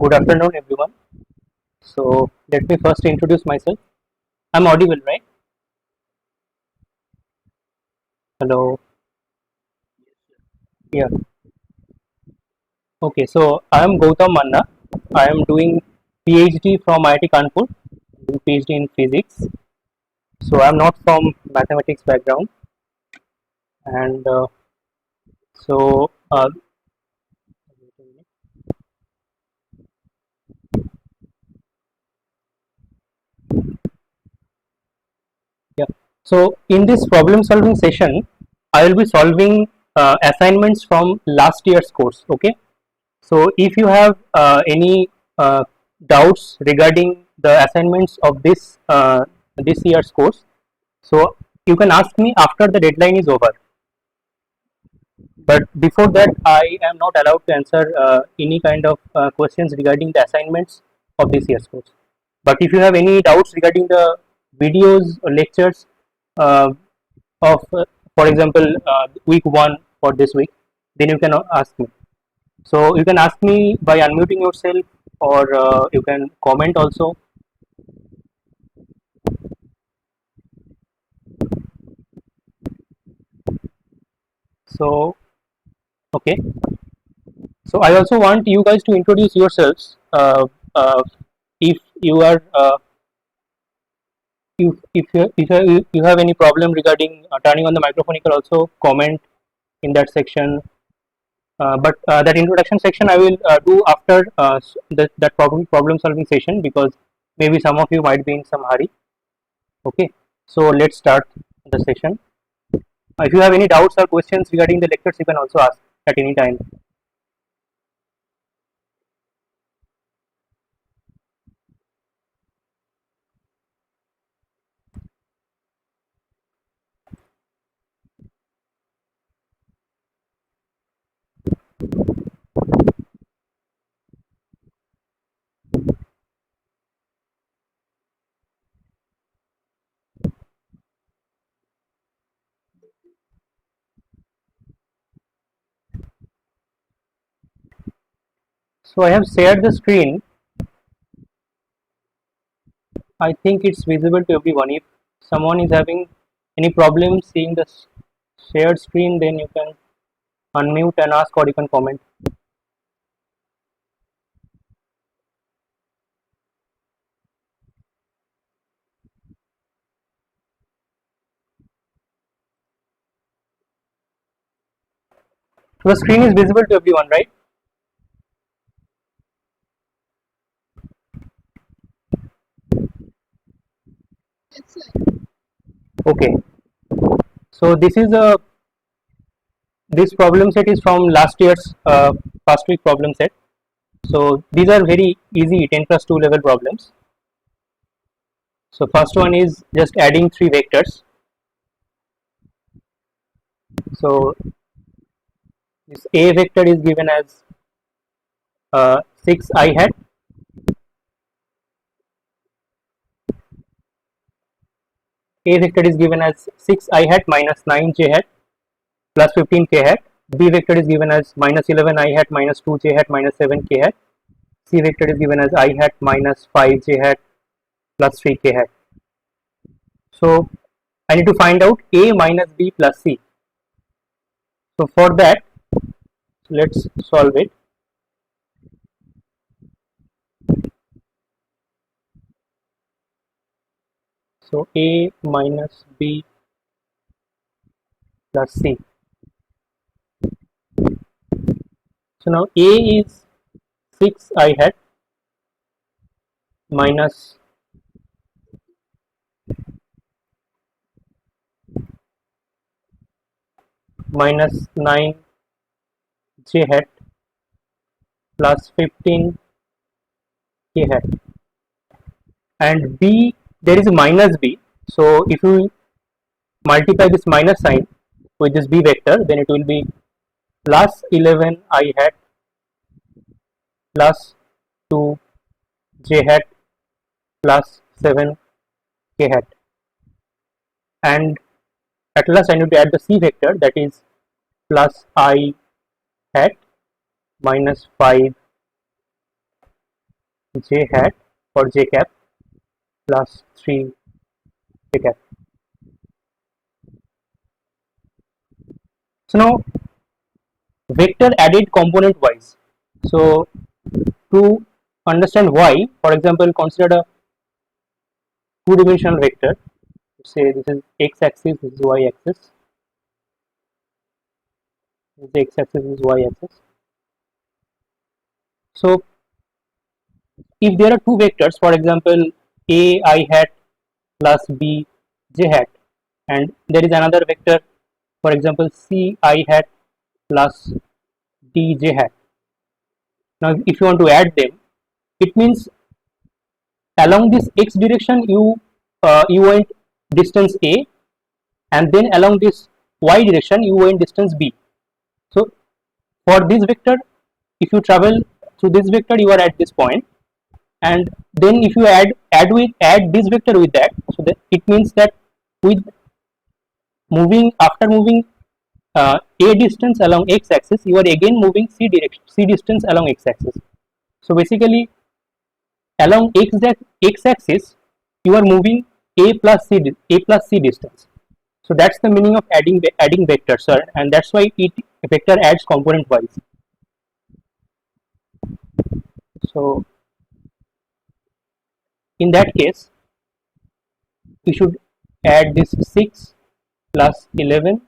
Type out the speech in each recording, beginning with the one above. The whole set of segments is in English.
Good afternoon, everyone. So, let me first introduce myself. I'm audible, right? Hello. Yeah. Okay. So, I am Gautam Manna. I am doing PhD from IIT Kanpur, doing PhD in physics. So, I'm not from mathematics background, and so yeah. So, in this problem-solving session, I will be solving assignments from last year's course. Okay. So if you have any doubts regarding the assignments of this year's course, so you can ask me after the deadline is over. But before that, I am not allowed to answer any kind of questions regarding the assignments of this year's course. But if you have any doubts regarding the videos or lectures uh, of, for example, week one for this week, then you can ask me. So you can ask me by unmuting yourself, or you can comment also. So okay. So I also want you guys to introduce yourselves. If you are if you have any problem regarding turning on the microphone, you can also comment in that section. But that introduction section I will do after that problem solving session, because maybe some of you might be in some hurry. Okay. So let's start the session. If you have any doubts or questions regarding the lectures, you can also ask at any time. So I have shared the screen. I think it's visible to everyone. If someone is having any problem seeing the shared screen, then you can unmute and ask, or you can comment. So the screen is visible to everyone, right? Okay. So this problem set is from last year's past week problem set. So these are very easy 10 plus 2 level problems. So first one is just adding three vectors. So this A vector is given as 6 I hat, A vector is given as 6 I hat minus 9 j hat plus 15 k hat. B vector is given as minus 11 I hat minus 2 j hat minus 7 k hat. C vector is given as I hat minus 5 j hat plus 3 k hat. So I need to find out A minus B plus C. So for that, let's solve it. So A minus B plus C. So now A is 6 I hat minus minus 9 j hat plus 15 k hat, and B, there is a minus B. So if you multiply this minus sign with this B vector, then it will be plus 11 I hat plus 2 j hat plus 7 k hat, and at last I need to add the C vector, that is plus I hat minus 5 j hat or j cap plus 3 j cap. So now vector added component wise. So to understand why, for example, consider a two-dimensional vector. Say this is x-axis, this is y-axis. This is x-axis, this is y-axis. So if there are two vectors, for example, a I hat plus b j hat, and there is another vector, for example, c I hat plus d j hat. Now, if you want to add them, it means along this x direction you went distance a, and then along this y direction you went distance b. So for this vector, if you travel through this vector, you are at this point, and then if you add this vector with that, so that it means that with after moving a distance along x-axis, you are again moving c distance along x-axis. So basically, along x-axis, you are moving a plus c distance. So that's the meaning of adding vectors, sir, and that's why vector adds component wise. So in that case, we should add this 6 plus 11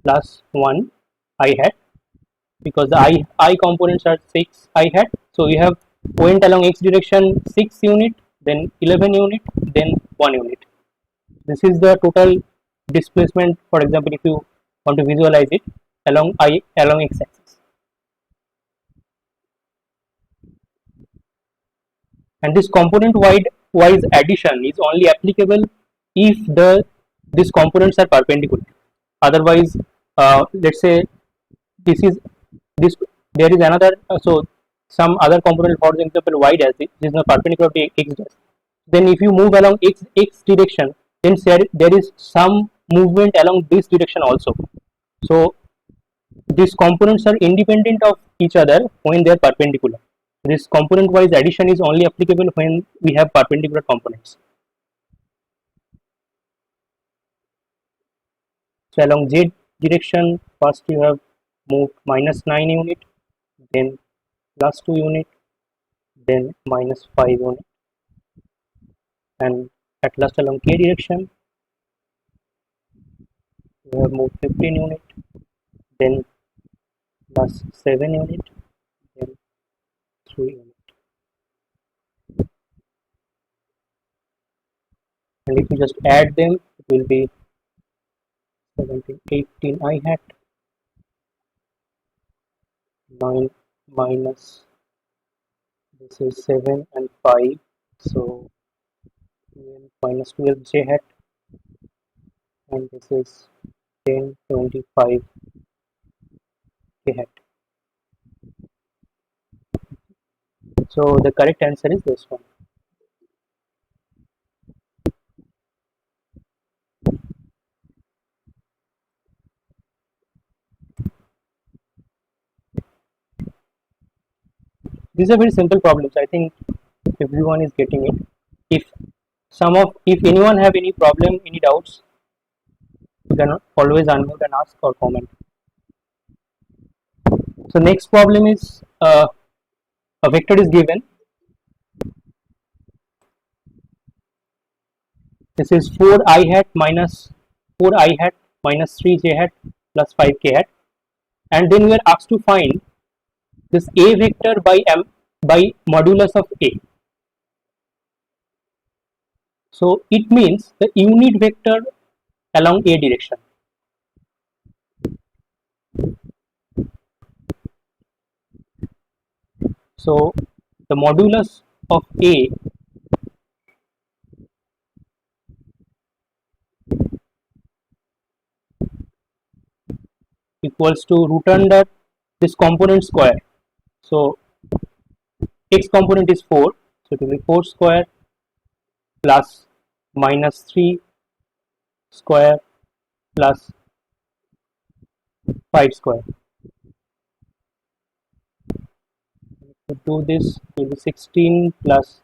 plus 1 I hat, because the I components are 6 I hat. So we have went along x direction 6 unit, then 11 unit, then 1 unit. This is the total displacement, for example, if you want to visualize it along x axis. And this component wise addition is only applicable if these components are perpendicular. Otherwise, let's say this is this there is another so some other component, for example y dash, this is not perpendicular to x dash. Then if you move along x direction, then there is some movement along this direction also. So these components are independent of each other when they are perpendicular. This component wise addition is only applicable when we have perpendicular components. So along z direction, first you have moved minus 9 unit, then plus 2 unit, then minus 5 unit, and at last along k direction you have moved 15 unit, then plus 7 unit, then 3 unit. And if you just add them, it will be 17, 18 I hat, 9 minus, this is 7 and 5, so 12 minus 12 j hat, and this is 10, 25 k hat. So the correct answer is this one. These are very simple problems. I think everyone is getting it. If anyone have any problem, any doubts, you can always unmute and ask or comment. So next problem is a vector is given. This is 4 I hat minus 3 j hat plus 5 k hat, and then we are asked to find this a vector by modulus of a. So it means the unit vector along a direction. So the modulus of a equals to root under this component square. So x component is 4, so it will be 4 square plus minus 3 square plus 5 square. To do this, will be 16 plus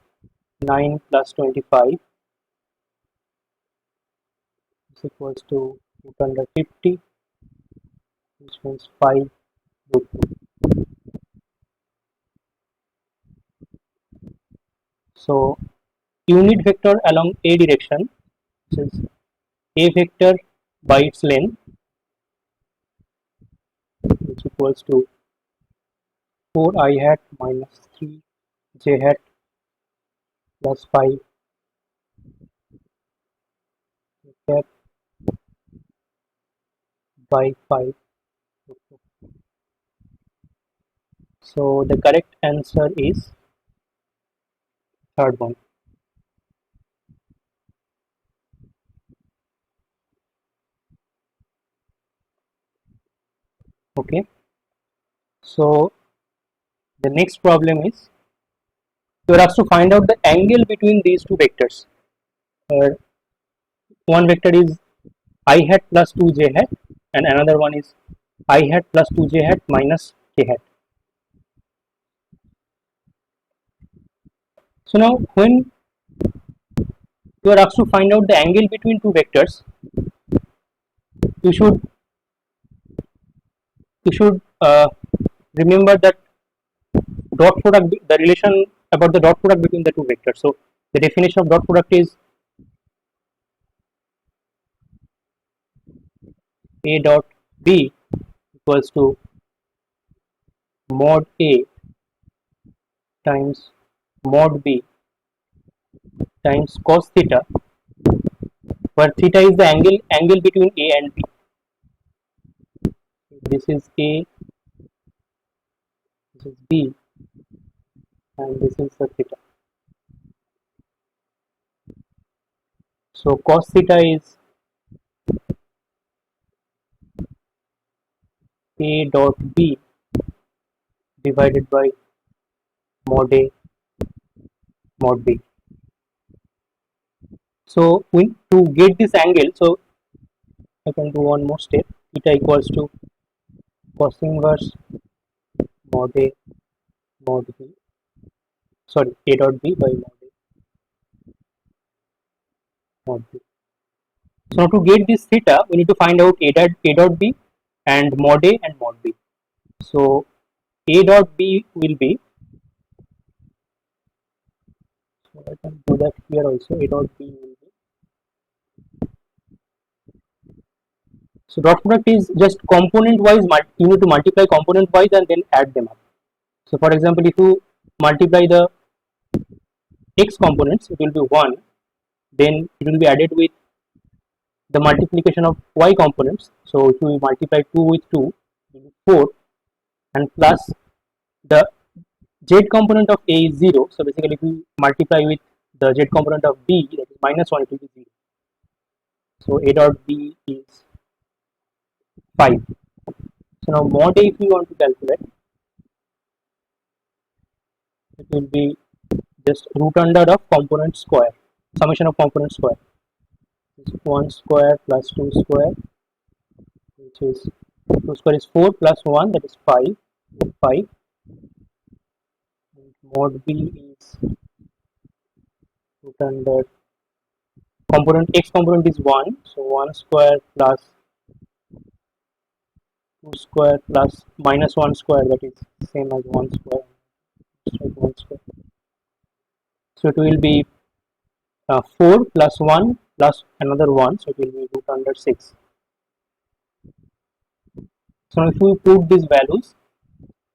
9 plus 25 is equals to root under 50, which means 5 root 2. So unit vector along a direction, which is a vector by its length, which equals to 4 I hat minus 3 j hat plus 5 hat by 5. So the correct answer is third one. Okay. So the next problem is you are asked to find out the angle between these two vectors. One vector is I hat plus 2j hat and another one is I hat plus 2j hat minus k hat. So now when you are asked to find out the angle between two vectors, you should remember that dot product, the relation about the dot product between the two vectors. So the definition of dot product is a dot b equals to mod a times mod b times cos theta, where theta is the angle between a and b. This is a, this is b, and this is the theta. So cos theta is a dot b divided by mod a mod b. So to get this angle, so I can do one more step. Theta equals to cos inverse mod a mod b, sorry, a dot b by mod a mod b. So now to get this theta, we need to find out a dot b and mod a and mod b. So a dot b will be, so I can do that here also. A dot b will be, so dot product is just component wise, you need to multiply component wise and then add them up. So for example, if you multiply the x components, it will be 1, then it will be added with the multiplication of y components. So if we multiply 2 with 2, it will be 4, and plus the z component of a is 0. So basically if we multiply with the z component of b, that is minus 1, it will be 0. So a dot b is 5. So now mod a, if we want to calculate, it will be just root under of component square, summation of component square. 1 square plus 2 square, which is 2 square is 4 plus 1, that is 5. 5. And mod b is root under component x component is 1, so 1 square plus 2 square plus minus 1 square, that is same as 1 square. So 1 square. So it will be 4 plus 1 plus another 1, so it will be root under 6. So if we put these values,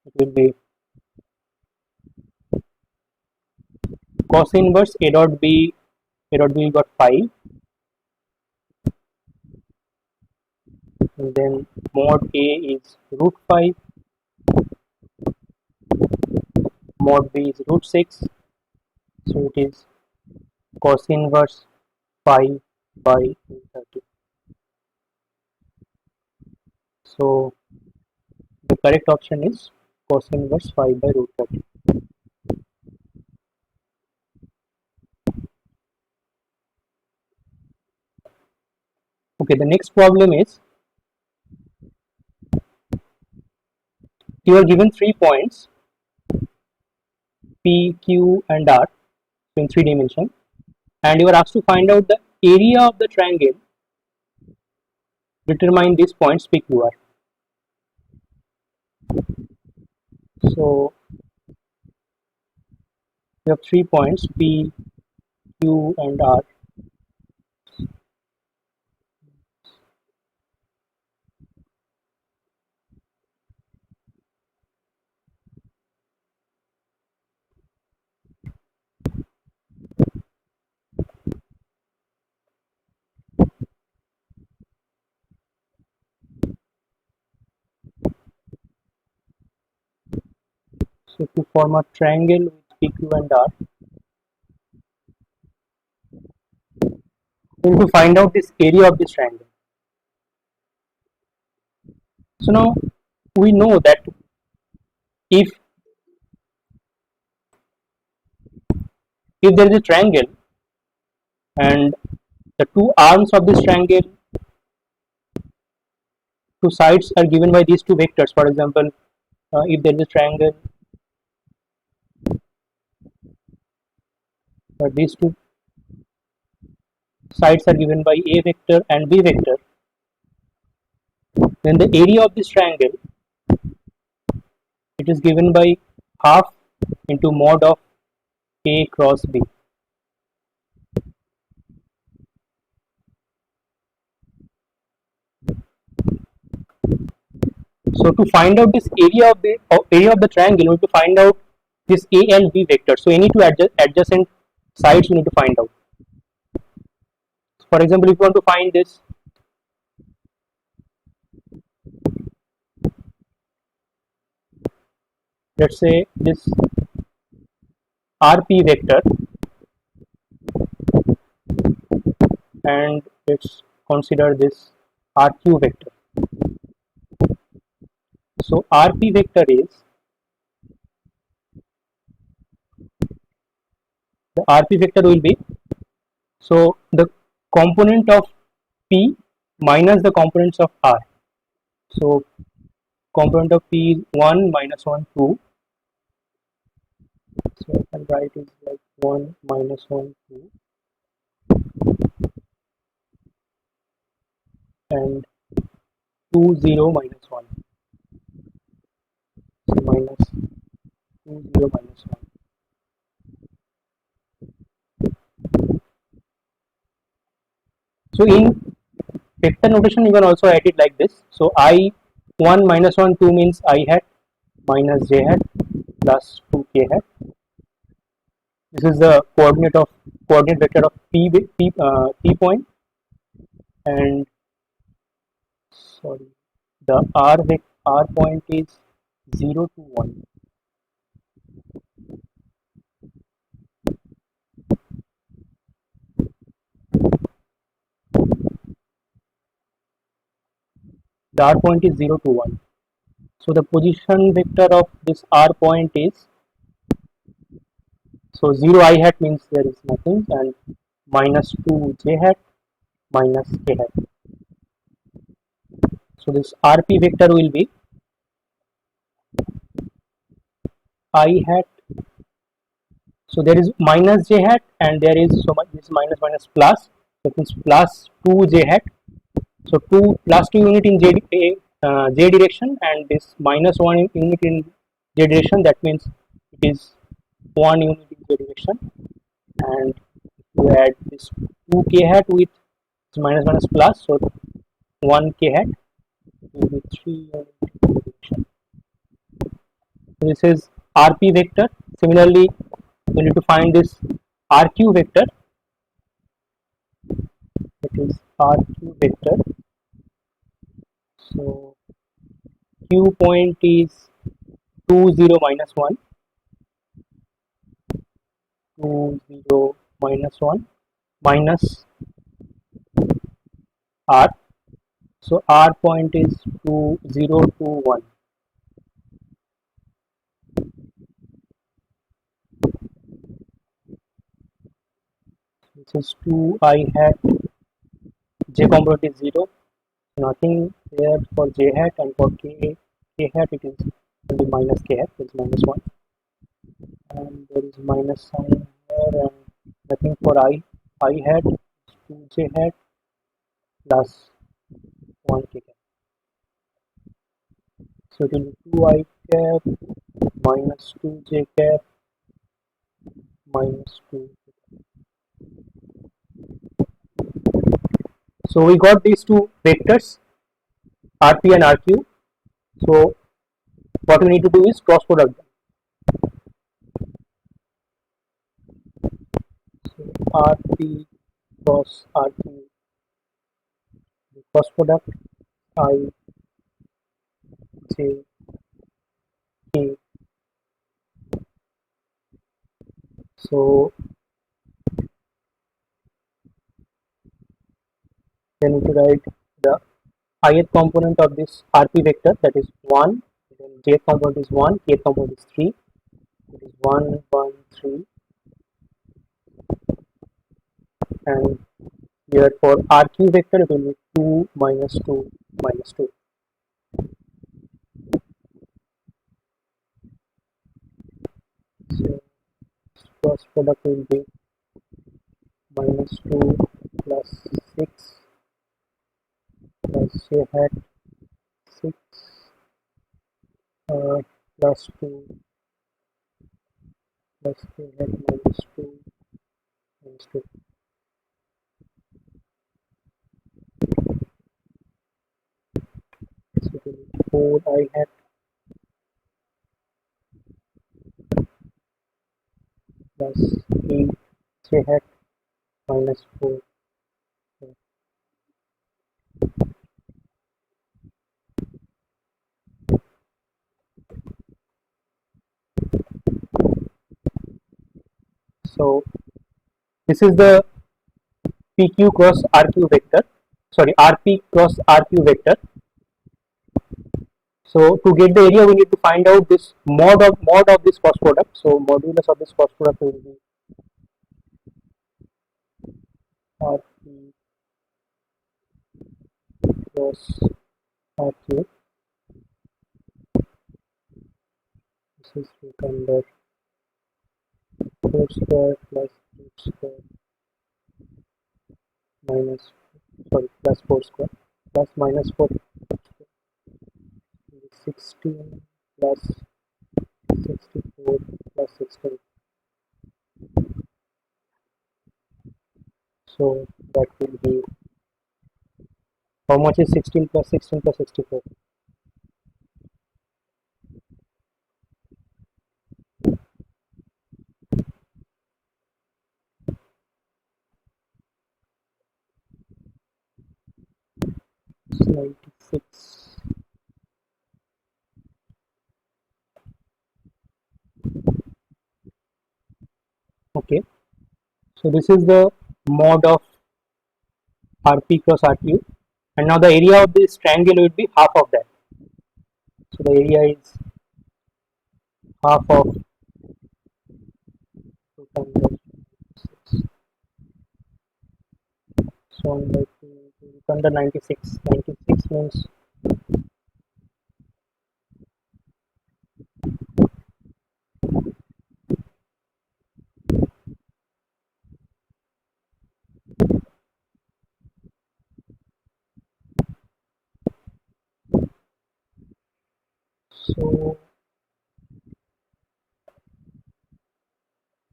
it will be cos inverse a dot b got 5, and then mod a is root 5, mod b is root 6, so it is cos inverse 5 by root 30. So the correct option is cos inverse 5 by root 30. Okay, the next problem is you are given 3 points P, Q and R in 3 dimensions, and you are asked to find out the area of the triangle. Determine these points P, Q, R. So we have 3 points P, Q and R. So to form a triangle with P, Q and R, we need to find out this area of this triangle. So now we know that if there is a triangle and the two arms of this triangle, two sides are given by these two vectors. For example, if there is a triangle, these two sides are given by a vector and b vector, then the area of this triangle, it is given by half into mod of a cross b. So to find out this area of the triangle, we need to find out this a and b vector. So any two adjacent sides we need to find out. For example, if you want to find this, let's say this rp vector, and let's consider this rq vector. So rp vector is, the rp vector will be, so the component of p minus the components of r. So component of p is 1 minus 1 2. So I can write is like 1 minus 1 2 and 2 0 minus 1. So minus 2 0 minus 1. So in vector notation you can also write it like this. So I 1 minus 1 2 means I hat minus j hat plus 2 k hat. This is the coordinate vector of p point, and sorry, the r point is 0 to 1. The r point is 0 to 1. So the position vector of this r point is, so 0 I hat means there is nothing, and minus 2 j hat minus k hat. So this rp vector will be I hat. So there is minus j hat and there is, so much, this minus minus plus, so it means plus 2 j hat. So 2 plus 2 unit in j direction, and this minus 1 unit in j direction, that means it is 1 unit in j direction, and you add this 2 k hat with minus minus plus, so 1 k hat will be 3 unit in j direction. So this is rp vector. Similarly, we need to find this rq vector. It is rq vector. So q point is 2 0 minus 1, 2 0 minus 1 minus r. So r point is 2 0 to 1. This is 2 I hat, j component is 0, nothing there for j hat, and for k hat it is only minus k hat, it's minus 1, and there is minus sign here, and nothing for I hat 2j hat plus 1k cap. So it will be 2I cap minus 2j cap minus 2. So we got these two vectors RP and RQ. So what we need to do is cross product them. So RP cross RQ, the cross product I J K. So then we need to write the ith component of this RP vector, that is 1, then jth component is 1, kth component is 3, it is 1 1 3, and here for RQ vector it will be 2 minus 2 minus 2. So cross product will be minus 2 plus 6 plus j hat 6 plus 2 plus j hat minus 2 minus 2. So it will be 4 I hat plus 8 j hat minus 4. So this is the PQ cross RQ vector, sorry, RP cross RQ vector. So to get the area, we need to find out this mod of this cross product. So modulus of this cross product will be RP cross RQ. This is root under 4 square plus root square minus, sorry, plus 4 square plus minus 4 16 plus 64 plus 16. So that will be, how much is 16 plus 16 plus 64? It's 96. Okay, so this is the mod of RP cross RQ, and now the area of this triangle will be half of that. So the area is half of 206. So 1 by 2 under 96. 96 means so.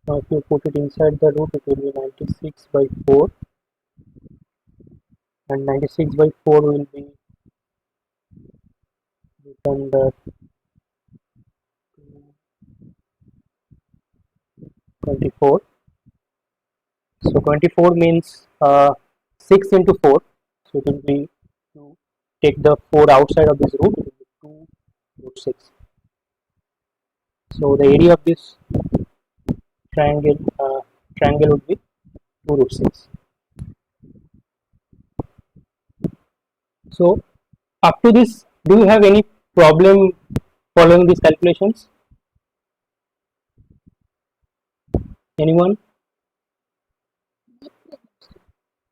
Now if you put it inside the root, it will be 96 by 4, and 96 by 4 will be under 24. So 24 means 6 into 4. So it will be, to take the 4 outside of this root, it will be 2 root 6. So the area of this triangle would be 2 root 6. So up to this, do you have any problem following these calculations? Anyone?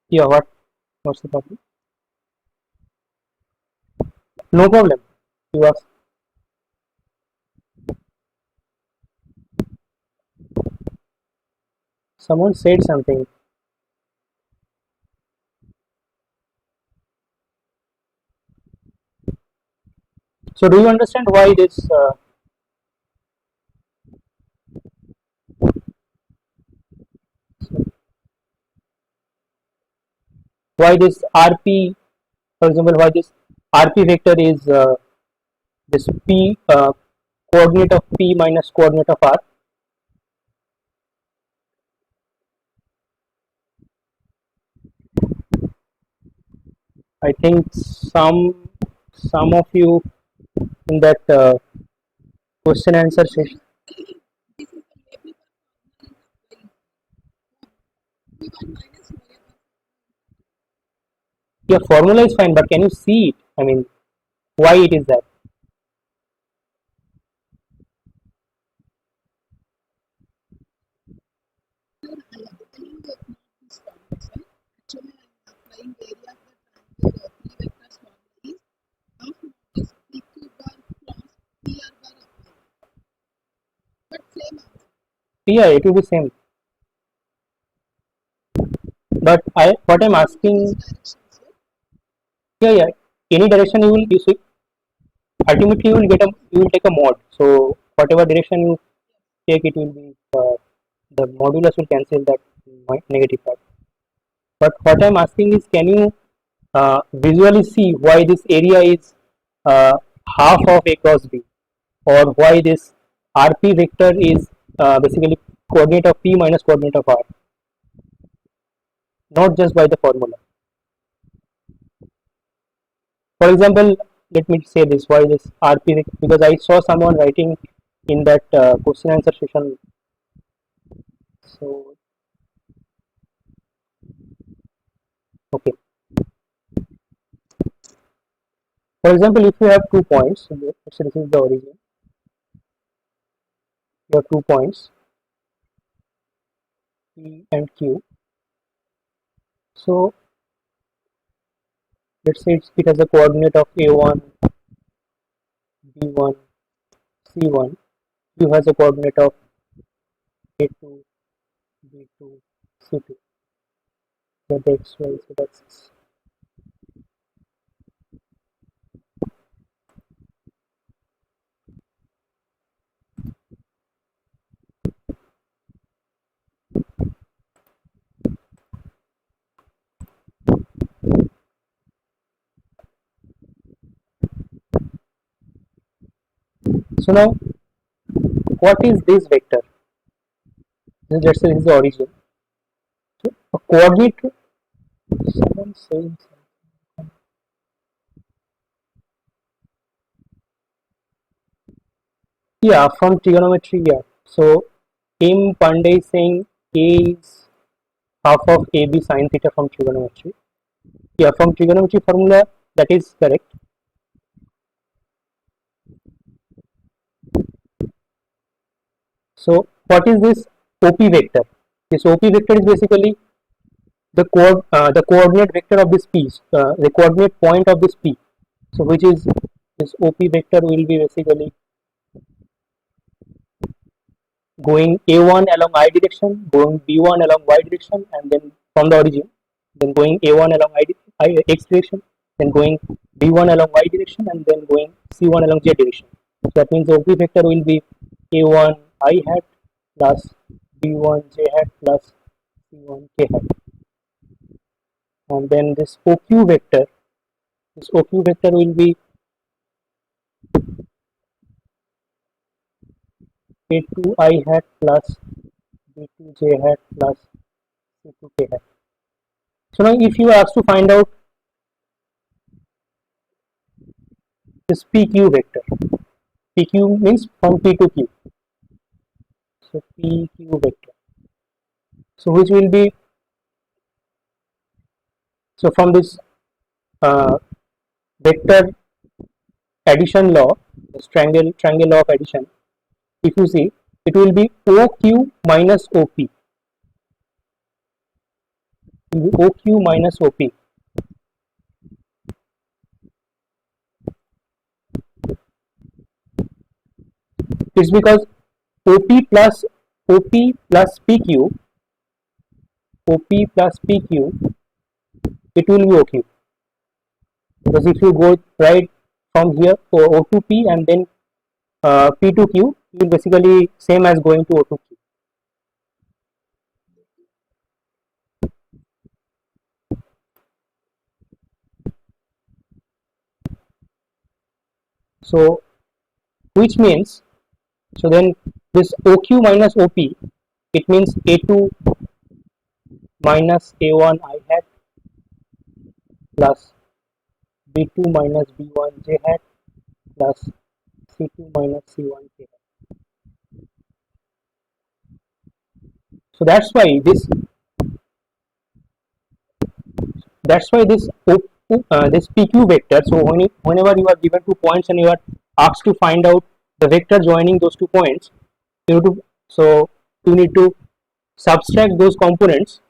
Yeah, what's the problem? No problem. You ask. Someone said something. So do you understand why this RP, for example, why this RP vector is this P coordinate of P minus coordinate of R? I think some of you in that question answer session. Yeah, formula is fine, but can you see it? I mean, why it is that? Yeah, it will be same. But what I'm asking, yeah, any direction you will use it. Ultimately, you will take a mod. So whatever direction you take, it will be the modulus will cancel that negative part. But what I'm asking is, can you visually see why this area is uh, half of A cross B, or why this RP vector is basically coordinate of P minus coordinate of R, not just by the formula. For example, let me say this: why this RP vector? Because I saw someone writing in that question answer session. So okay. For example, if you have 2 points, so this is the origin. You have 2 points P and Q. So let's say it has a coordinate of A1, B1, C1. Q has a coordinate of A2, B2, C2. So that's why. So that's so now what is this vector? Let's say this is the origin. So a coordinate. Someone saying something. Yeah, from trigonometry. Yeah. So M Pandey is saying A is half of AB sine theta from trigonometry. Yeah, from trigonometry formula that is correct. So what is this OP vector? This OP vector is basically the coordinate vector of this piece, the coordinate point of this P. So which is this OP vector will be basically going A1 along I direction, going B1 along Y direction, and then from the origin, then going A1 along X direction, then going B1 along Y direction, and then going C1 along Z direction. So that means the OP vector will be A1 I hat plus B1 J hat plus C1 K hat. And then this OQ vector will be A2 I hat plus B2 J hat plus C2 K hat. So now if you are asked to find out this PQ vector, PQ means from P to Q. So PQ vector. So which will be, so from this uh, vector addition law, this triangle law of addition, if you see, it will be OQ minus OP. It will be OQ minus OP. It's because OP plus PQ OP plus PQ, it will be OQ. Because if you go right from here for O to P and then P to Q, it will basically same as going to O to Q. So which means, so then this OQ minus OP, it means A2 minus A1 I hat plus B2 minus B1 J hat plus C2 minus C1 K hat. So that's why this this PQ vector. So whenever you are given 2 points and you are asked to find out the vector joining those 2 points, you need to, so you need to subtract those components,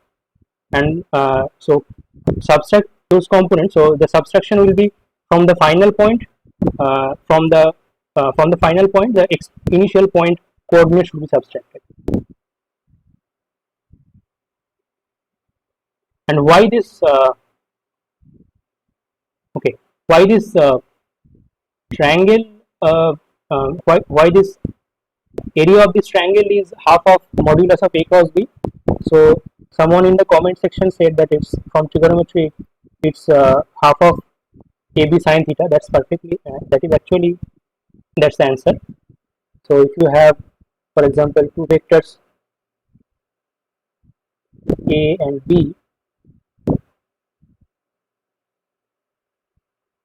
and so subtract those components. So the subtraction will be from the final point, from the final point, the initial point coordinate should be subtracted. And why this? Okay, why this triangle? Why this area of this triangle is half of modulus of a cross b? So someone in the comment section said that it's from trigonometry, it's half of AB sine theta. That's perfectly, that is actually, that's the answer. So if you have, for example, two vectors A and B,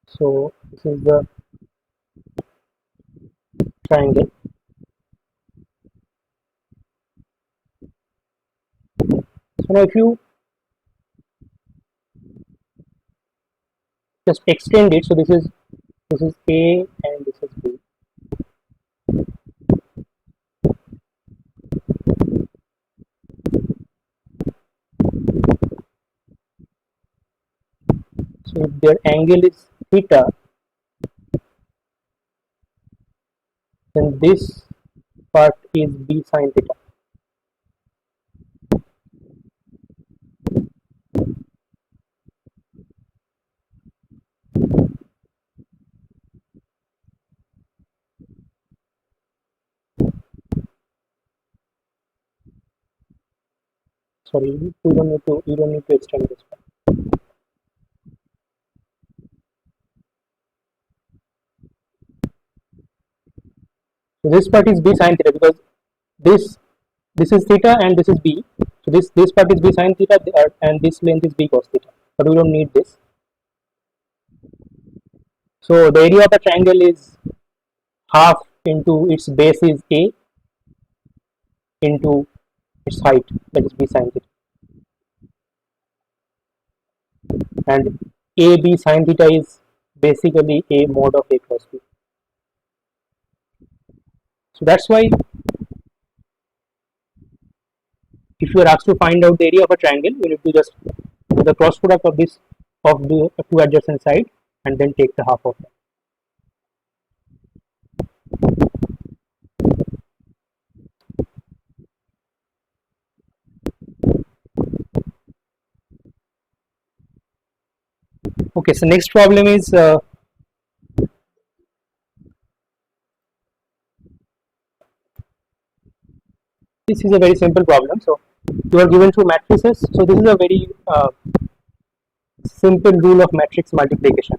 so this is the triangle. So now if you just extend it, so this is A and this is B. So if their angle is theta, then this part is B sine theta. Sorry, you don't need to extend this part. So this part is B sine theta because this is theta and this is B. So this part is B sine theta and this length is B cos theta. But we don't need this. So the area of the triangle is half into its base is A into its height, that is B sine theta. And AB sine theta is basically A mod of A cross B. So that's why if you are asked to find out the area of a triangle, you need to just do the cross product of this, of the two adjacent sides, and then take the half of them. Okay, so next problem is this is a very simple problem. So you are given two matrices. So this is a very simple rule of matrix multiplication.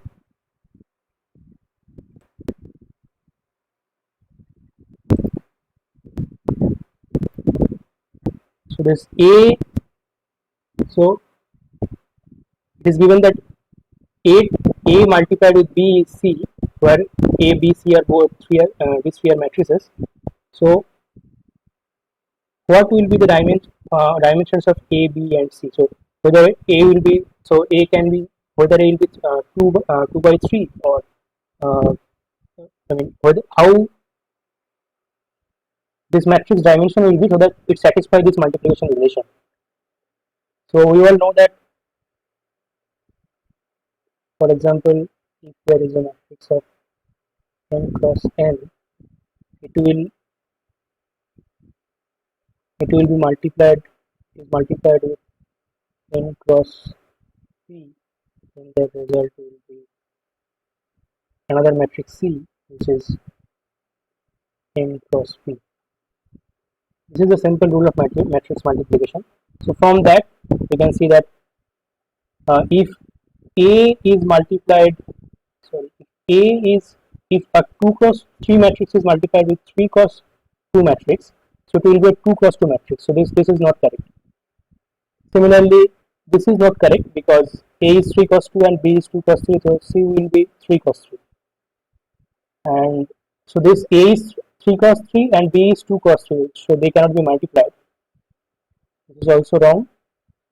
So this A, so it is given that A multiplied with B is C, where A, B, C are both these three are matrices. So what will be the dimensions of A, B, and C? So whether A will be, so A can be, whether A will be 2 by 3, or I mean how this matrix dimension will be, so that it satisfies this multiplication relation. So we all know that, for example, if there is a matrix of n cross n, it will be multiplied with n cross p, then the result will be another matrix C, which is n cross p. This is the simple rule of matrix multiplication. So from that, we can see that if A is multiplied, sorry, if a 2 cross 3 matrix is multiplied with 3 cross 2 matrix, so it will be a 2 cross 2 matrix. So this is not correct. Similarly, this is not correct because A is 3 cross 2 and B is 2 cross 3, so C will be 3 cross 3. And so this A is 3 cross 3 and B is 2 cross 3, so they cannot be multiplied. This is also wrong.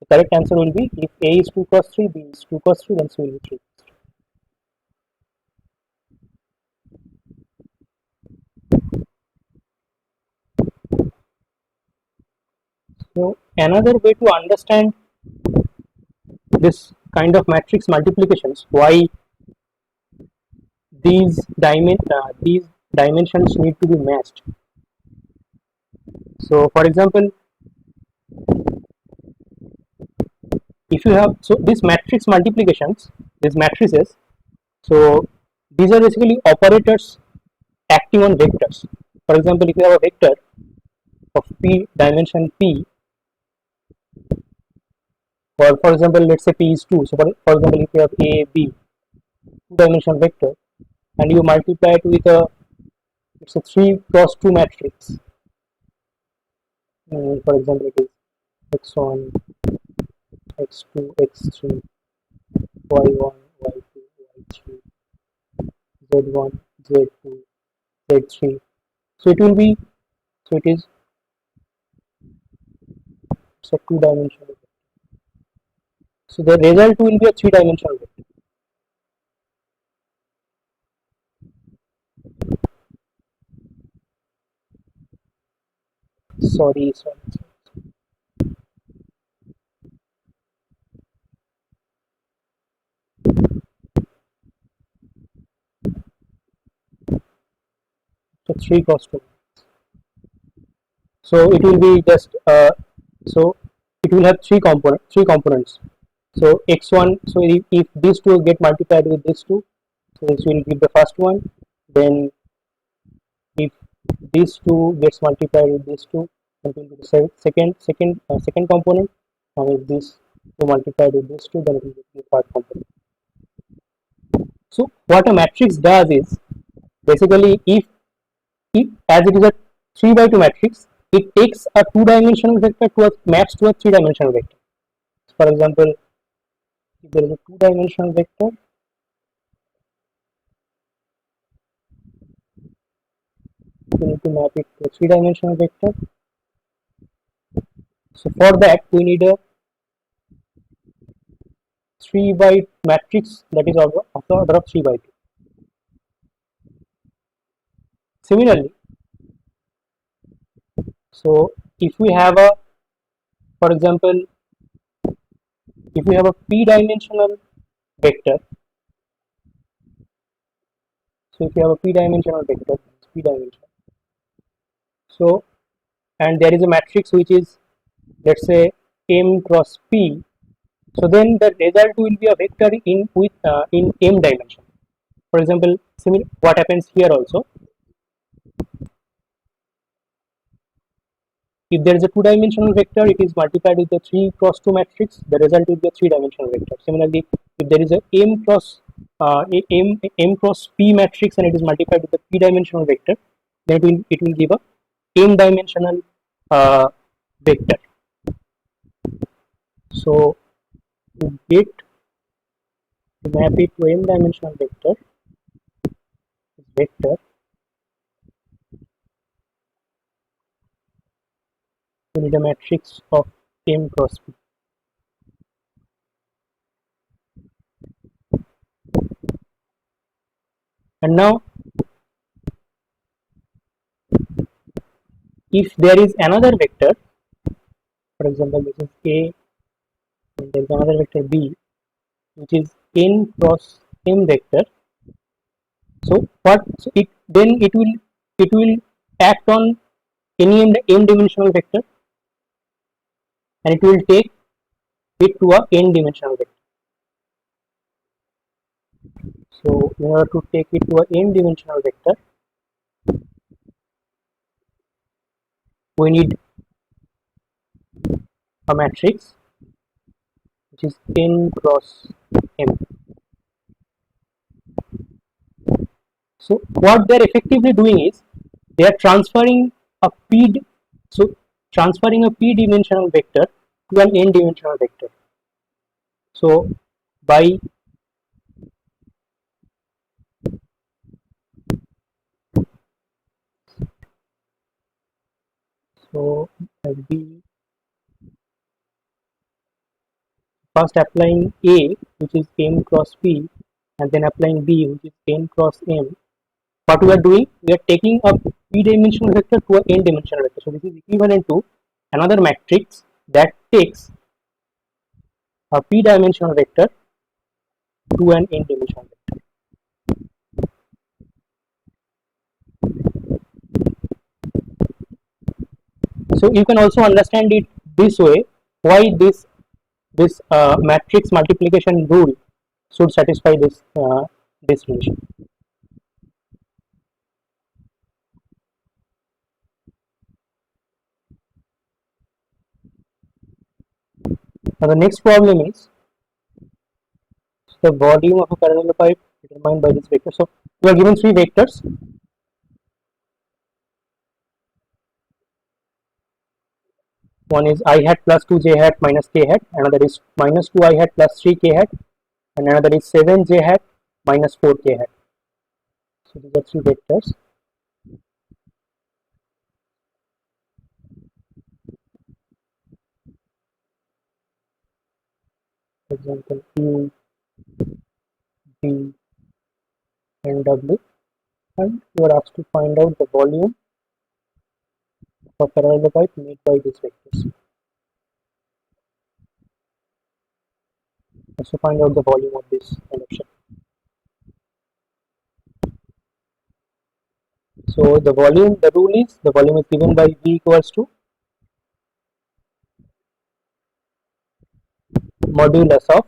The correct answer will be if A is 2 cross 3, B is 2 cross 3, then C will be 3 cross 3. So another way to understand this kind of matrix multiplications, why these dimensions need to be matched. So for example, if you have, so these matrix multiplications, these matrices, so these are basically operators acting on vectors. For example, if you have a vector of p dimension p, or for example, let's say p is 2. So for example, if you have a b two-dimensional vector and you multiply it with a, it's a 3 cross 2 matrix. For example, it is x1, x2, x3, y1, y2, y3, z1, z2, z3. So it will be, so it is, it's a two-dimensional vector. So the result will be a three-dimensional vector. Sorry. So 3 cross 2. So it will be just so it will have three components. So x1. So if these two get multiplied with these two, so this will give the first one. Then if these two gets multiplied with these two, it will be the second component. And if this two multiplied with these two, then it will be the third component. So what a matrix does is basically if as it is a 3 by 2 matrix, it takes a two-dimensional vector to maps to a three-dimensional vector. For example, if there is a two-dimensional vector, we need to map it to a three-dimensional vector. So for that, we need a 3 by matrix that is of the order of 3 by 2. Similarly, so if we have a, for example, if we have a p-dimensional vector, so if you have a p-dimensional vector, p-dimensional, so and there is a matrix which is, let's say, m cross p, so then the result will be a vector in m dimension. For example, similar what happens here also, if there is a two-dimensional vector, it is multiplied with the 3 cross 2 matrix, the result will be a three-dimensional vector. Similarly, if there is a m cross p matrix and it is multiplied with the p-dimensional vector, then it will give a m-dimensional vector. So to map it to m-dimensional vector, we need a matrix of m cross p. And now, if there is another vector, for example, this is a, and there is another vector b, which is n cross m vector. So what? So it will act on any m dimensional vector, and it will take it to a n dimensional vector. So in order to take it to a n dimensional vector, we need a matrix which is n cross m. So what they're effectively doing is they are transferring a p dimensional vector to an n dimensional vector. So by I'll be first applying A, which is m cross p, and then applying B, which is n cross m. What we are doing, we are taking a p dimensional vector to an n dimensional vector. So this is equivalent to another matrix that takes a p dimensional vector to an n dimensional vector. So you can also understand it this way, why this matrix multiplication rule should satisfy this relation. Now the next problem is the volume of a parallel pipe determined by this vector. So we are given three vectors. One is I hat plus 2j hat minus k hat, another is minus 2 I hat plus 3k hat, and another is 7j hat minus 4k hat. So these are three vectors. For example, U, V, and W, and you are asked to find out the volume of a parallel pipe made by these vectors. So find out the volume of this connection. So the volume, the rule is the volume is given by V equals to modulus of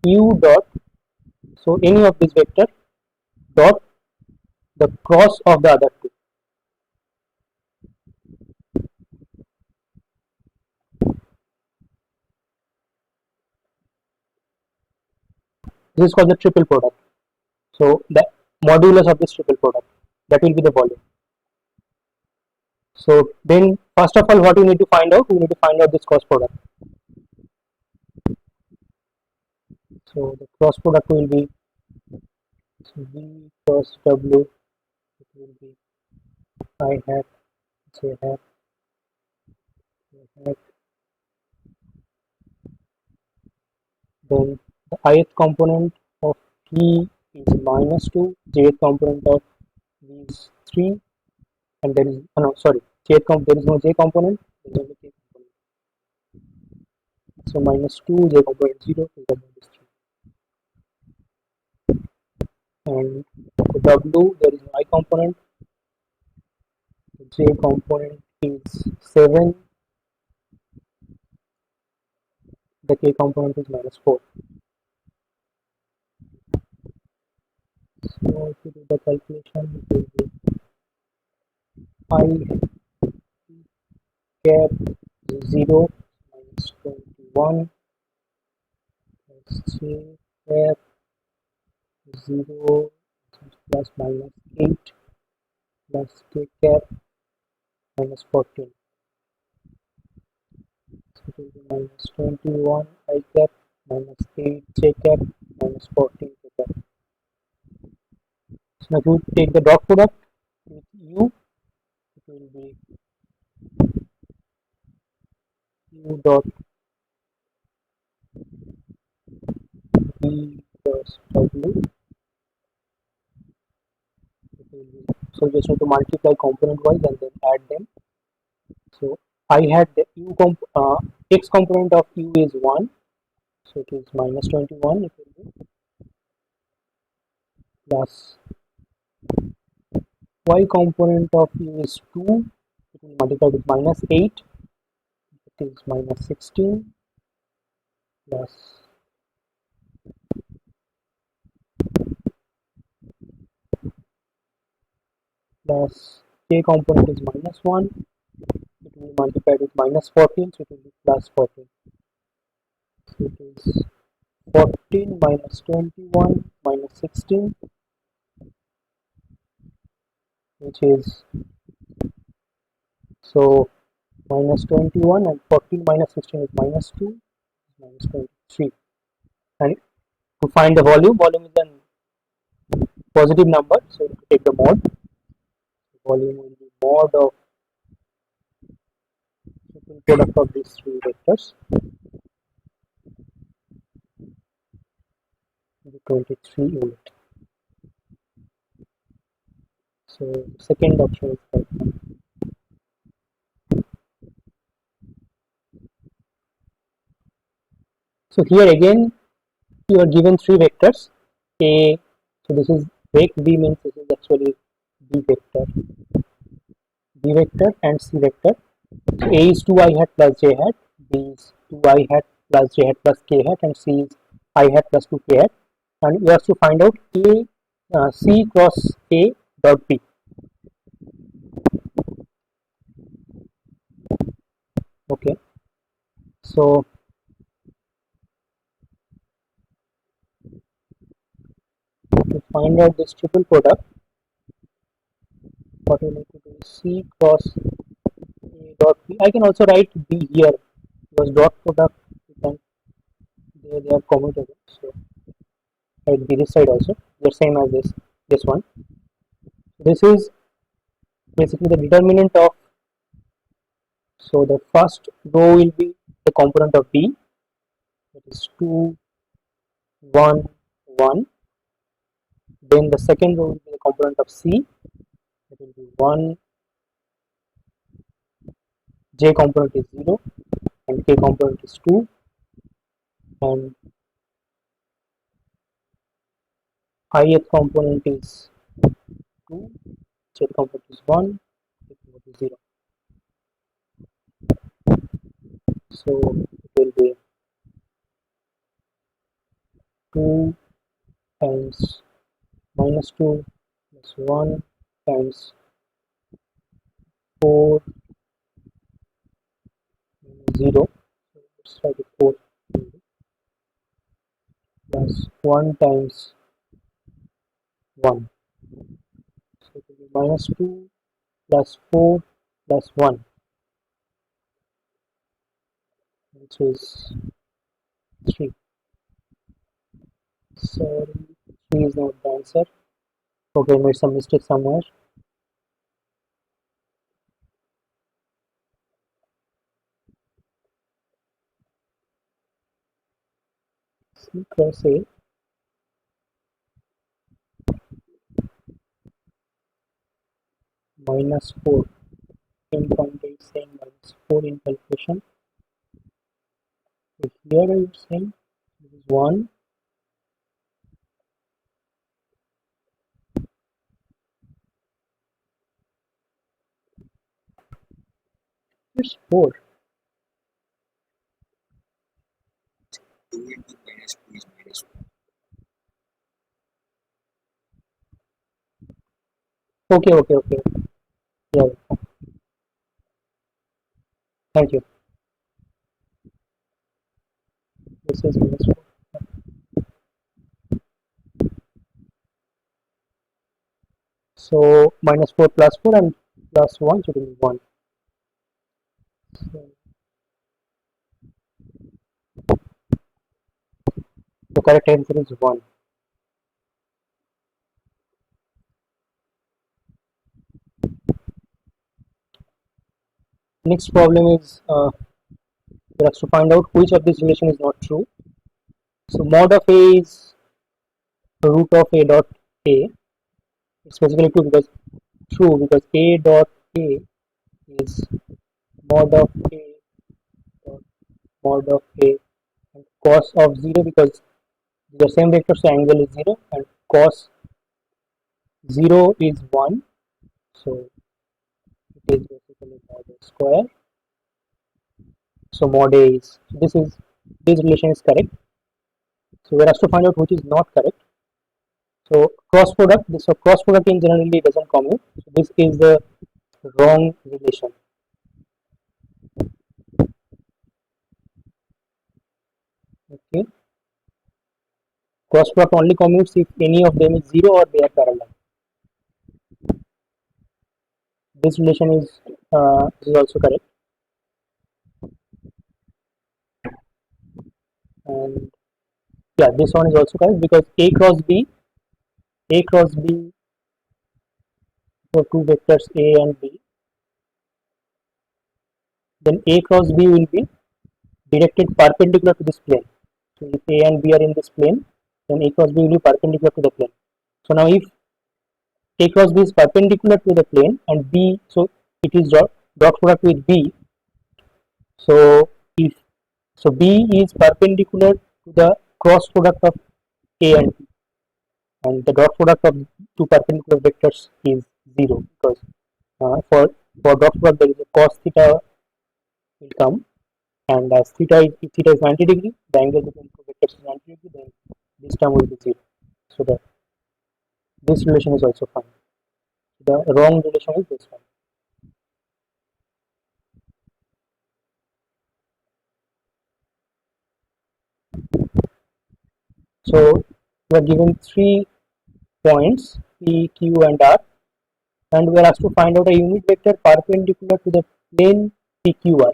U dot, so any of this vector dot the cross of the other two. This is called the triple product. So the modulus of this triple product, that will be the volume. So then first of all, what we need to find out? We need to find out this cross product. So the cross product will be, so V cross W, it will be I hat, J hat, K hat. Then the ith component of P is minus 2, jth component of V is 3, and there is no, sorry, there is no j component, there is only k component. So minus 2, j component 0, is is 3. And for W, there is no I component, the j component is 7, the k component is minus 4. So if you do the calculation, it will be I cap 0 minus 21 plus j cap 0 plus minus 8 plus k cap minus 14. So it will be minus 21 I cap minus 8 j cap minus 14 k cap. So now if you take the dot product with U, it will be U dot V plus W. So just need to multiply component wise and then add them. So I had the x component of U is 1, so it is minus 21, it will be plus y component of U is 2, it will multiply with minus 8, is minus 16 plus k component is minus 1. It will be multiplied with minus 14, so it will be plus 14. So it is 14 minus 21 minus 16, which is, so minus 21, and 14 minus 16 is minus 2, minus 23. And to find the volume is a positive number, so to take the mod, volume will be mod of triple product of these three vectors, the 23 unit. So second option is correct. So here again you are given three vectors A. So this is vec B, means this is actually B vector, and C vector. So A is 2 I hat plus j hat, B is 2 I hat plus j hat plus k hat, and C is I hat plus 2 k hat. And you have to find out C cross A dot B. Okay, so to find out this triple product, what we need to do is C cross A dot B. I can also write B here because dot product, they are commutable. So write B this side also. They're same as this one. This is basically the determinant of. So the first row will be the component of B, that is 2, 1, 1. Then the second row will be the component of C, that will be 1. J component is 0, and K component is 2, and ith component is 2, J component is 1, K component is 0. So it will be 2 times minus 2 plus 1 times 4 minus 0. So let's write it 4 plus 1 times 1. So it will be minus 2 plus 4 plus 1, which is 3. Sorry, 3 is not the answer. Okay, I made some mistake somewhere. C cross A minus 4. In point is saying minus 4 in calculation. So here I am saying this is 1. It's 4. Okay. Yeah, thank you. This is minus 4. So minus 4 plus 4 and plus 1, so it will be 1. So the correct answer is 1. Next problem is we have to find out which of this relation is not true. So mod of A is root of A dot A. It's basically true because A dot A is mod of A dot mod of A, and cos of 0, because they are same vector, so angle is 0, and cos 0 is 1, so it is basically mod of square. So mod A is, so this relation is correct. So we have to find out which is not correct. So cross product, so cross product in generally doesn't commute. So this is the wrong relation. Okay, cross product only commutes if any of them is zero or they are parallel. This relation is also correct, and yeah, this one is also correct because A cross B for two vectors A and B, then A cross B will be directed perpendicular to this plane. So if A and B are in this plane, then A cross B will be perpendicular to the plane. So now if A cross B is perpendicular to the plane and B, so it is dot product with B. So if so B is perpendicular to the cross product of A and B, and the dot product of two perpendicular vectors is 0 because for dot product there is a cos theta will come, and as theta is 90 degree, the angle between two vectors is 90 degree, then this term will be 0. So this relation is also fine. The wrong relation is this one. So we are given 3 points P, Q and R, and we are asked to find out a unit vector perpendicular to the plane PQR.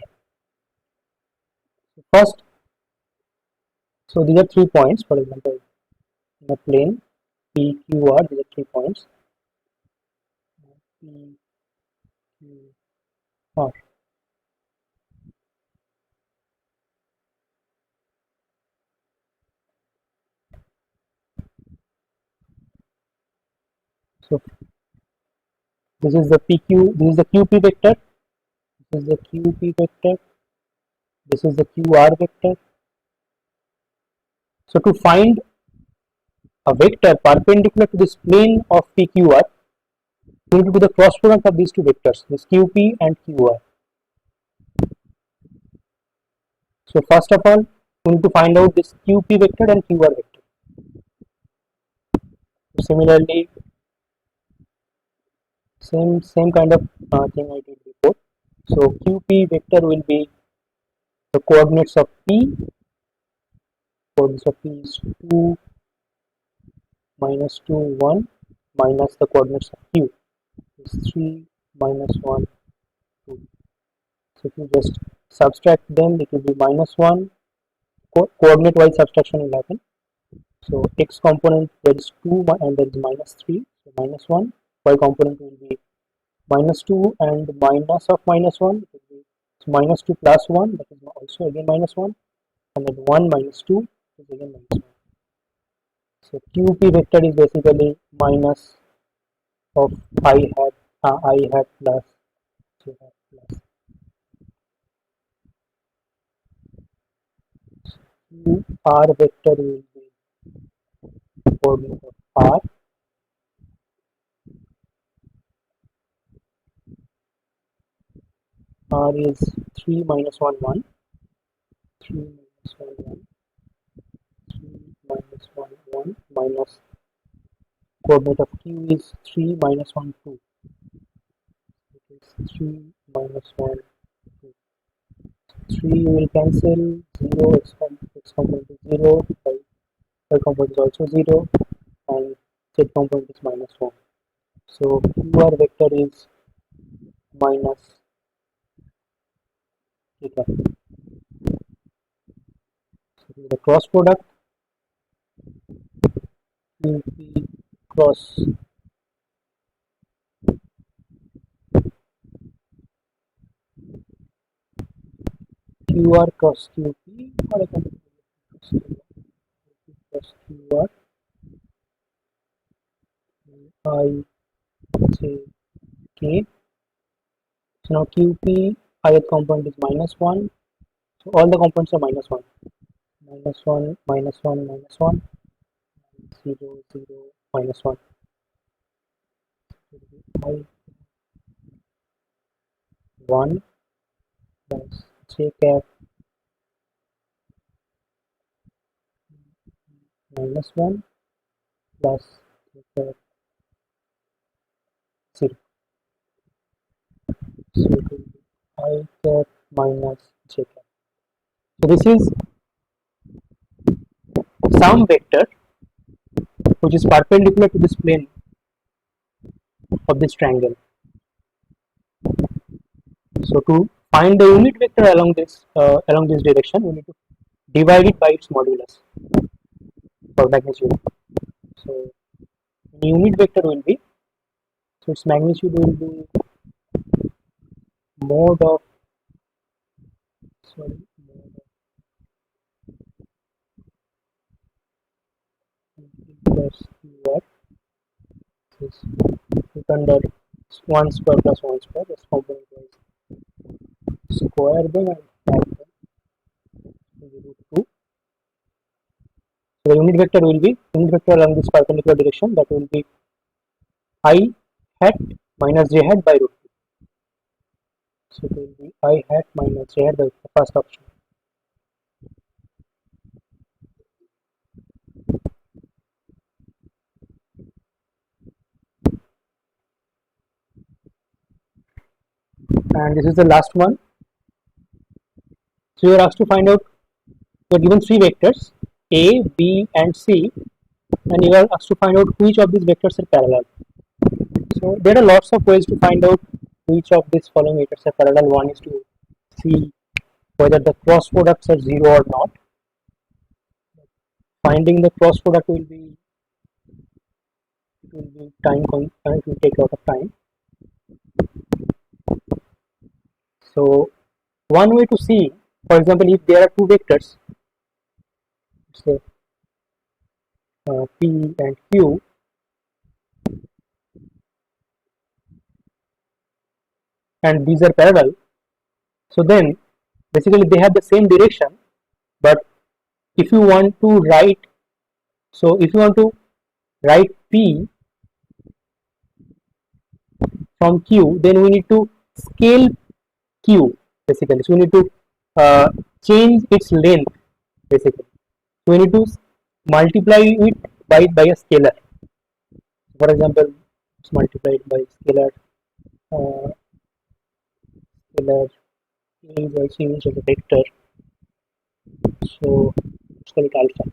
First, so these are 3 points, for example, in a plane PQR, these are 3 points. PQR. So this is the PQ, this is the QP vector, this is the QP vector, this is the QR vector. So to find a vector perpendicular to this plane of PQR, we need to do the cross product of these two vectors, this QP and QR. So first of all, we need to find out this QP vector and QR vector. So similarly, same kind of thing I did before. So QP vector will be the coordinates of P. Coordinates of P is 2, minus 2, 1, minus the coordinates of Q is 3, minus 1, 2. So if you just subtract them, it will be minus 1. Coordinate wise subtraction will happen. So x component there is 2 and there is minus 3, so minus 1. Y component will be minus 2 and minus of minus 1, it will be minus 2 plus 1, that is also again minus 1, and then 1 minus 2 is again minus 1. So QP vector is basically minus of I hat plus j hat plus QR vector will be coordinate of R. R is 3 minus 1, 1, 3 minus 1, 1, 3 minus 1, 1, minus coordinate of Q is 3 minus 1, 2. It is 3 minus 1, 2. 3 will cancel, 0, x component is 0, y component is also 0, and z component is minus 1. So QR vector is minus theta. So the cross product QP cross QR cross QP, or I can cross QR I J K. So now QP ith component is minus 1. So all the components are minus 1. Minus 1, minus 1, minus 1, 0, 0, minus 1. I 1 plus j cap minus 1 plus j hat 0. So it will be I cap minus j cap. So this is some vector which is perpendicular to this plane of this triangle. So to find the unit vector along this direction, we need to divide it by its modulus for magnitude. So unit vector will be, so its magnitude will be mod of mod of plus ur is put under 1 square plus 1 square, that's component wise square them and add them to the root 2. So the unit vector along this perpendicular direction, that will be I hat minus j hat by root 2. So it will be I hat minus j hat, the first option. And this is the last one. So you are asked to find out, you are given three vectors A, B and C, and you are asked to find out which of these vectors are parallel. So there are lots of ways to find out which of these following vectors are parallel. One is to see whether the cross products are 0 or not. Finding the cross product will be time, it will take a lot of time. So one way to see, for example, if there are two vectors, say P and Q, and these are parallel, so then basically they have the same direction. But if you want to write, so if you want to write P from Q, then we need to scale Q basically. So we need to change its length basically. So we need to multiply it by a scalar. For example, it's multiplied by scalar. Scalar is also used as a vector. So let's call it alpha.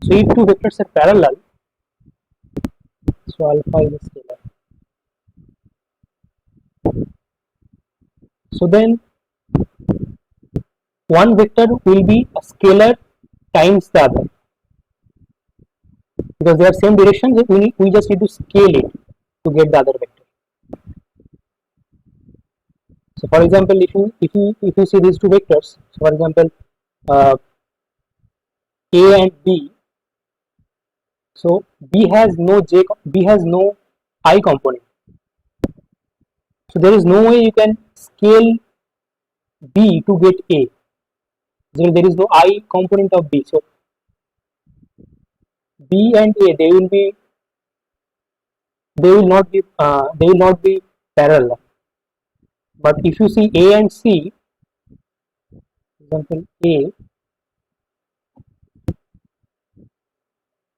So if two vectors are parallel, so alpha is a scalar. So then one vector will be a scalar times the other, because they are same direction. We just need to scale it to get the other vector. So for example, if you see these two vectors, so for example A and B, so B has no I component. So there is no way you can scale B to get A. So there is no I component of B. So B and A, they will not be parallel. But if you see A and C, for example A,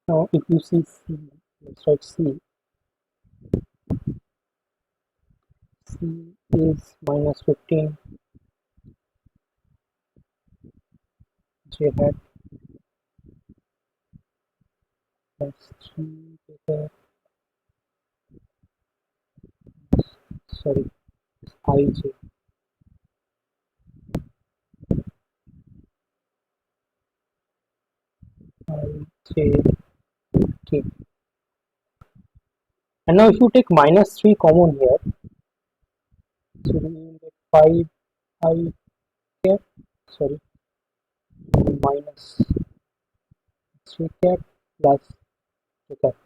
now if you see C, let's write C. C is minus 15 j hat plus 3 j hat, sorry, ij k. And now if you take minus 3 common here, so we will get 5 I cap, sorry, minus 3 cap plus j cap,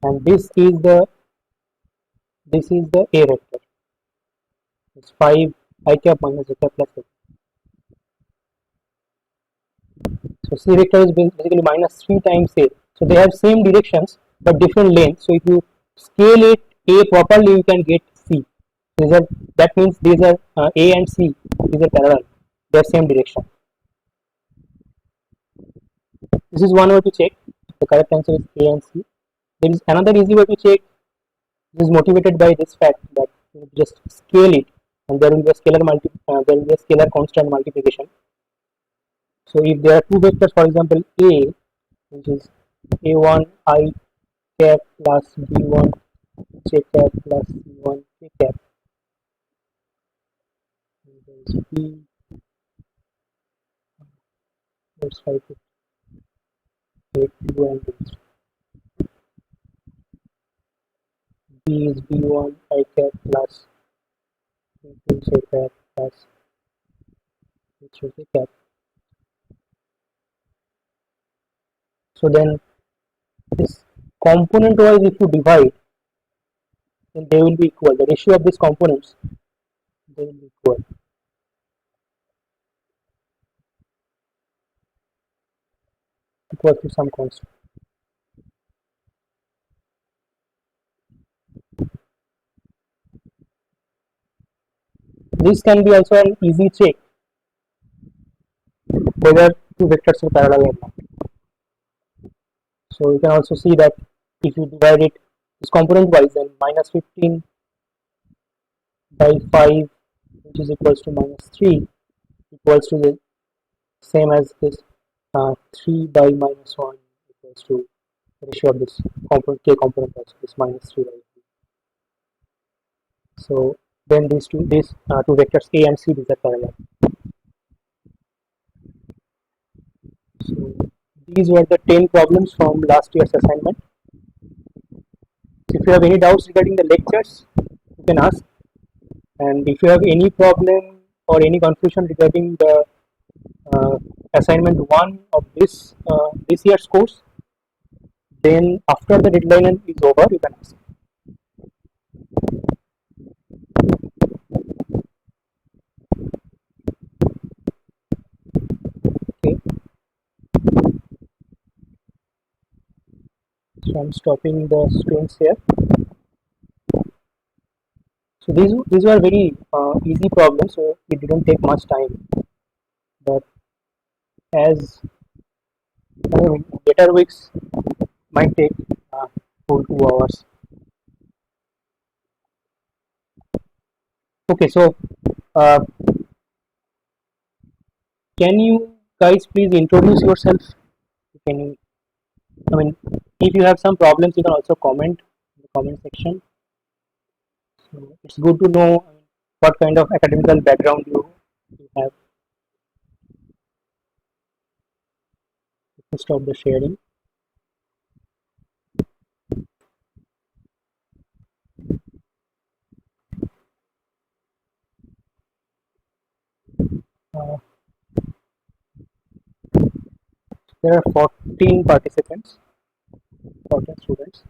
and this is the A vector. It's 5 I cap minus j cap plus j cap. So C vector is basically minus 3 times A. So they have same directions but different lengths. So if you scale it A properly, you can get C. That means these are A and C. These are parallel. They are same direction. This is one way to check. The correct answer is A and C. There is another easy way to check. This is motivated by this fact that you just scale it, and there will be a there will be a scalar constant multiplication. So if there are two vectors, for example, A, which is A1 I cap plus B1 j cap plus C1 j cap, and there is B, let's try to take B and B is B1 I cap plus B2 j cap plus B3 j cap. So then this component wise, if you divide, then they will be equal. The ratio of these components, they will be equal. Equal to some constant. This can be also an easy check whether two vectors are parallel or not. So you can also see that if you divide it this component wise, then minus 15 by 5, which is equals to minus 3, equals to the same as this 3 by minus 1 equals to the ratio of this component k component also, this minus 3 by 3. So then these two vectors A and C, these are parallel. So these were the 10 problems from last year's assignment. So if you have any doubts regarding the lectures, you can ask. And if you have any problem or any confusion regarding the assignment 1 of this year's course, then after the deadline is over, you can ask. Okay. So I'm stopping the screens here. So these were very easy problems, so it didn't take much time. But as later weeks might take full 2 hours. Okay, so uh, can you guys please introduce yourself? Can you, I mean, if you have some problems, you can also comment in the comment section. So it's good to know what kind of academical background you have. To stop the sharing. Uh, there are 14 participants, 14 students.